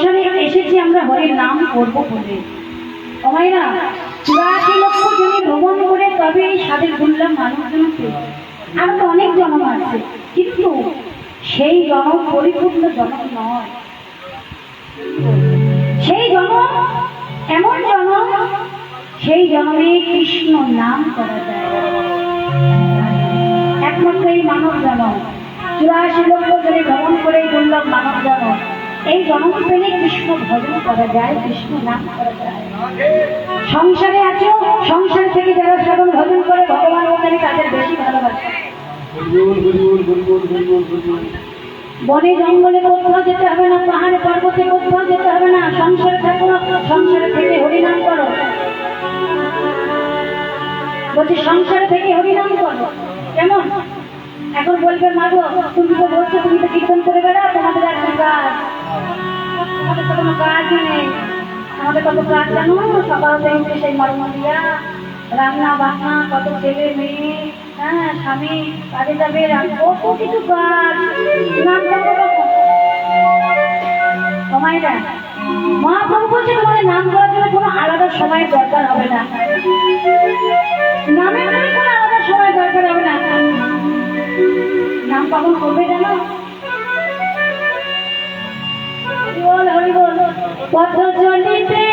সংসারে এসেছি আমরা হরির নাম করবো বলে। মায়েরা 84 লক্ষ জমি ভ্রমণ করে তবে সাদের গুনলাম মানুষজন পেয়েছে। আরো তো অনেক জন্ম আছে, কিন্তু সেই জন্ম পরিপূর্ণ জন্ম নয়। সেই জন্ম এমন জন্ম, সেই জন্মে কৃষ্ণ নাম করা যায় একমাত্র এই মানব জন্ম। 84 লক্ষ জমি ভ্রমণ করে গুনলাম মানব জন্ম। এই জন্ম পেলে কৃষ্ণ ভজন করা যায়, কৃষ্ণ নাম করা যায়। সংসারে আছো, সংসার থেকে যারা সাধন ভজন করে ভগবান ওখানে তাদের বেশি ভালোবাসে। বনে জঙ্গলে কোথাও যেতে হবে না, পাহাড়ে পর্বতে কোথাও যেতে হবে না, সংসারে থাকো, সংসারে থেকে হরিনাম করো। বলছি সংসারে থেকে হরিনাম করো। কেমন? এখন বলবে মাগো তুমি তো বলছো তুমি তো কীর্তন করে বেড়াও, তোমাদের আর কি কাজ? আমাদের তো কোনো কাজই নেই। আমাদের কত কাজ জানো? সকাল থেকে সেই মর্ম দিয়া রান্না বান্না, কত ছেলে মেয়ে, হ্যাঁ স্বামী কাজে যাবে, কত কিছু কাজ। নাম করবো সময় দেয়। মহাপ্রভু বলছে তোমাদের নাম করার জন্য কোনো আলাদা সময়ের দরকার হবে না, নামের জন্য কোনো আলাদা সময় দরকার হবে না। নাম কখন করবে জানো? হরি বল হরি বল। পথ চলিতে